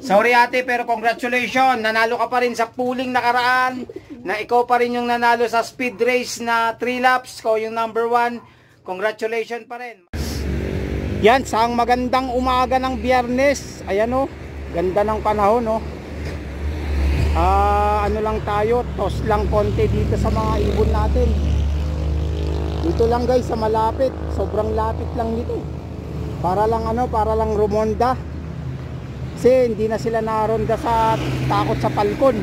Sorry ate, pero congratulations. Nanalo ka pa rin sa pooling nakaraan. Na ikaw pa rin yung nanalo sa speed race na 3 laps. Ikaw yung number 1. Congratulations pa rin. Yan, sang magandang umaga ng Biyernes. Ayan o, ganda ng panahon o. Ano lang tayo, toss lang konti dito sa mga ibon natin. Dito lang guys sa malapit, sobrang lapit lang nito. Para lang rumonda. Kasi hindi na sila naronda sa takot sa palkon.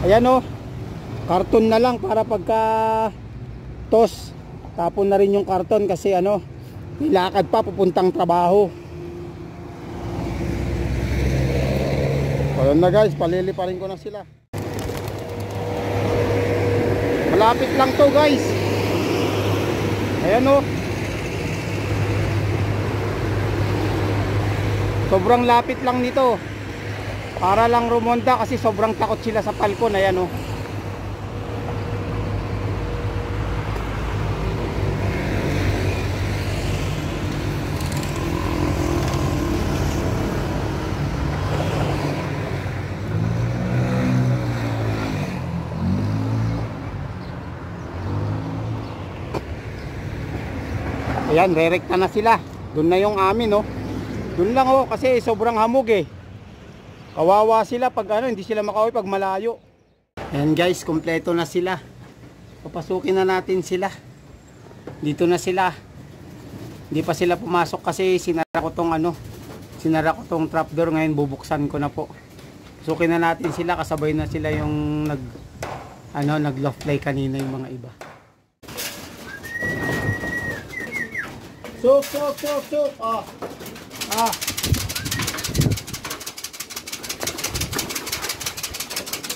Ayan o, karton na lang para pagka toss, tapon na rin yung karton kasi nilakad pa pupuntang trabaho. Ayan na guys, paliliparin ko na sila. Malapit lang to guys. Ayan o, sobrang lapit lang nito. Para lang rumonda kasi sobrang takot sila sa palkon. Ayan o. Ayan, rerekta na sila. Doon na yung amin Doon lang kasi sobrang hamog Kawawa sila pag hindi sila makauwi pag malayo. Ayan guys, kompleto na sila. Papasukin na natin sila. Dito na sila. Hindi pa sila pumasok kasi sinara ko tong trapdoor. Ngayon bubuksan ko na po. Pasukin na natin sila, kasabay na sila yung nag loft fly kanina yung mga iba. Sok.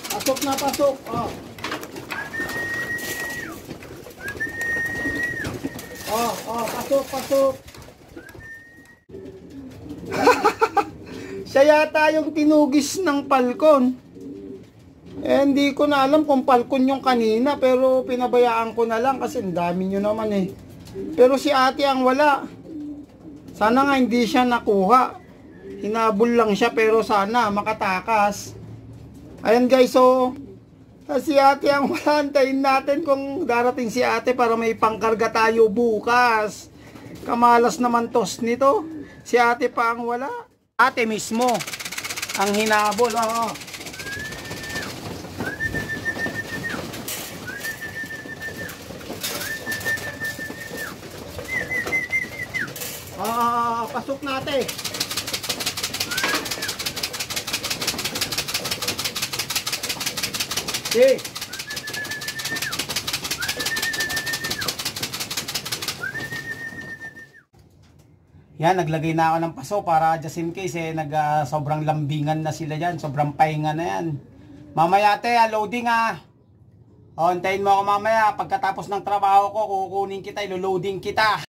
Pasok na, pasok. Pasok. Siya yata yung tinugis ng palkon. Hindi ko na alam kung palkon yung kanina, pero pinabayaan ko na lang kasi ang dami nyo naman Pero si ate ang wala. Sana nga hindi siya nakuha. Hinabol lang siya pero sana makatakas. Ayan guys, si ate ang wala. Antayin natin kung darating si ate para may pangkarga tayo bukas. Kamalas naman toss nito. Si ate pa ang wala. Ate mismo ang hinabol. Pasok natin. Okay. Yan, naglagay na ako ng paso para just in case sobrang lambingan na sila dyan. Sobrang pahinga na yan. Mamaya loading Antayin mo ako mamaya. Pagkatapos ng trabaho ko, kukunin kita, iloloading kita.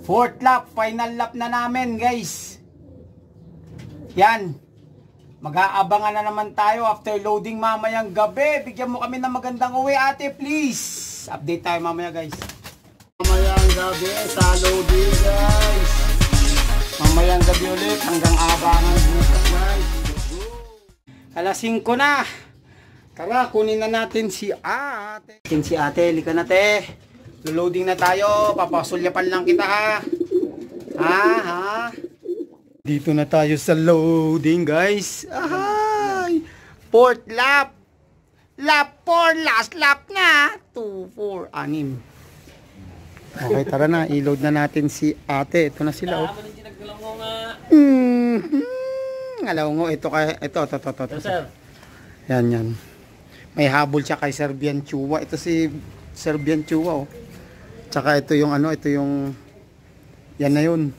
4th lap, final lap na namin guys. Yan. Mag-aabangan na naman tayo after loading mamayang gabi. Bigyan mo kami ng magandang uwi ate please. Update tayo mamaya guys. Mamayang gabi sa loading guys. Mamayang gabi ulit hanggang abangan bukas guys. Alas 5 na. Tara, kunin na natin si ate. Si ate, lika na te. Loading na tayo, papasulyapan lang kita ha. Dito na tayo sa loading guys. 4th lap. Lap 4, last lap na. 2, 4, 6. Okay, tara na, i-load na natin si ate. Ito na sila Ngalawang ito. Yan. May habol siya kay Serbian Chua. Ito si Serbian Chua Tsaka ito yung yan na yun.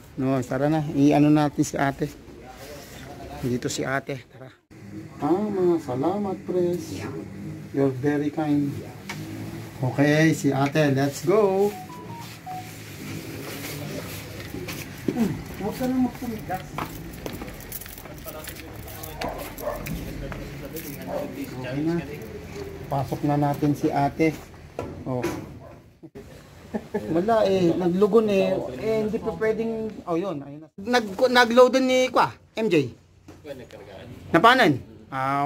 Tara na, i-ano natin si ate. Dito si ate, tara. Mga salamat pres. You're very kind. Okay, si ate, let's go. Huwag ka na magpumigas. Okay na. Pasok na natin si ate. Wala eh, naglugon eh. Eh, hindi pa pwedeng, oh yun, ayun na. Nag-load din ni Kwa, MJ. Napanan?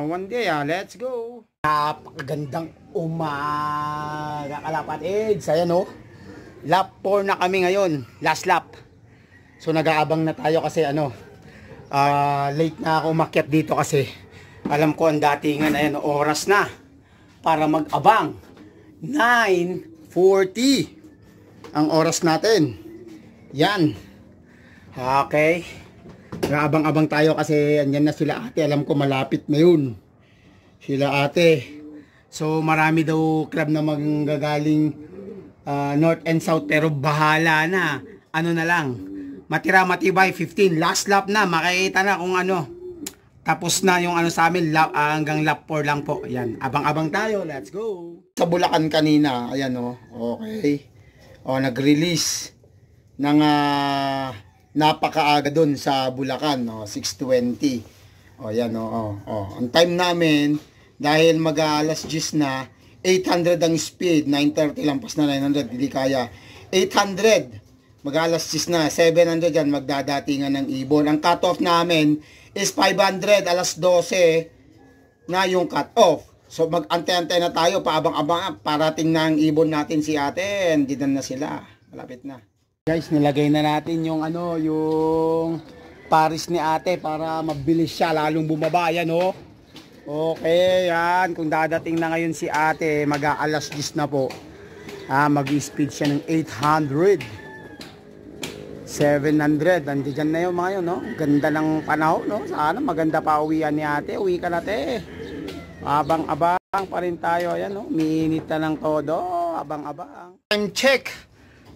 One day let's go. Napakagandang umaga kalapat Eds. Ayan oh. Lap 4 na kami ngayon, last lap. So nag-aabang na tayo kasi late na ako umakyat dito kasi alam ko ang datingan, ayan, oras na para mag-abang. 9:40 ang oras natin. Yan. Okay. Nag-aabang-abang tayo kasi andyan na sila ate. Alam ko malapit na yun. Sila ate. So marami daw club na manggagaling north and south, pero bahala na. Ano na lang, matira matibay 15. Last lap na, makikita na kung ano. Tapos na yung sa amin, hanggang lap 4 lang po. Ayan, abang-abang tayo, let's go. Sa Bulacan kanina, ayan okay. Nag-release ng napakaaga dun sa Bulacan, 6:20. Ayan, ang time namin, dahil mag-alas 10 na, 800 ang speed, 930 lampas na 900, hindi kaya. 800, mag-alas 10 na, 700 yan, magdadatingan ng ibon. Ang cut-off namin is 500, alas 12 na yung cut-off. So mag-antay-antay na tayo, paabang-abang, parating na ang ibon natin si ate, hindi na sila, malapit na. Guys, nilagay na natin yung yung paris ni ate para mabilis siya, lalong bumaba, yan Okay, yan. Kung dadating na ngayon si ate, mag-aalas 10 na po. Mag-speed siya ng 800. 700. Andiyan na yung mga yun, Ganda ng panahon, Sana maganda pa uwian ni ate. Uwi ka na, te. Abang-abang pa rin tayo. Ayan, Minit na lang todo. Abang-abang. Time check.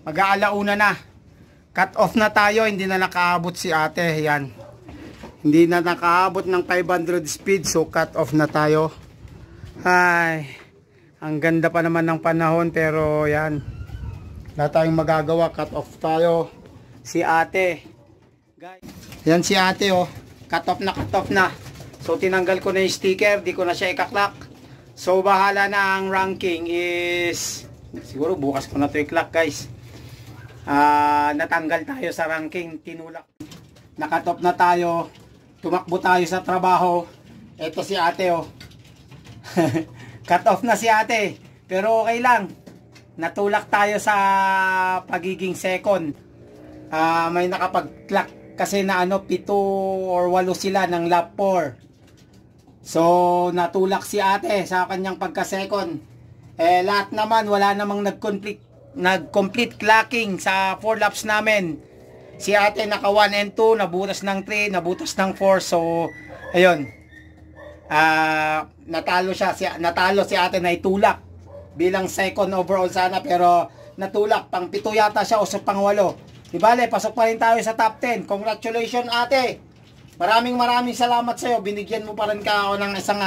Mag-aalauna na. Cut off na tayo. Hindi na nakaabot si ate. Yan. Hindi na nakaabot ng 500 speed, so cut off na tayo. Ay, ang ganda pa naman ng panahon, pero yan. Wala tayong magagawa, cut off tayo. Si ate. Guys. Yan si ate, cut off na. So tinanggal ko na yung sticker, di ko na siya ikaklak. So bahala na ang ranking is, siguro bukas ko na ito i-clock guys. Natanggal tayo sa ranking, tinulak. Na-cut off na tayo. Tumakbo tayo sa trabaho. Ito si ate Cut off na si ate. Pero okay lang. Natulak tayo sa pagiging second. May nakapag-clock kasi na 7 or 8 sila ng lap 4. So natulak si ate sa kanyang pagka-second. Lahat naman wala namang nag-complete clocking sa 4 laps namin. Si ate naka 1 and 2, nabutas ng 3, nabutas ng 4. So, ayun. Natalo si ate na itulak bilang second overall sana, pero natulak pang 7 yata siya o pang 8. Di bale, pasok pa rin tayo sa top 10. Congratulations ate. Maraming salamat sa iyo. Binigyan mo pa rin ka ako ng isang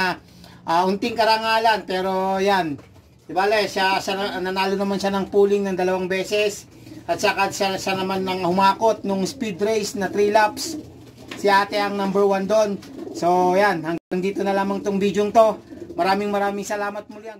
unting karangalan, pero yan. Di bale, siya nanalo naman siya ng pooling ng 2 beses. At saka siya naman nang humakot nung speed race na 3 laps. Si ate ang number 1 doon. So yan, hanggang dito na lamang tong video to. Maraming salamat muli.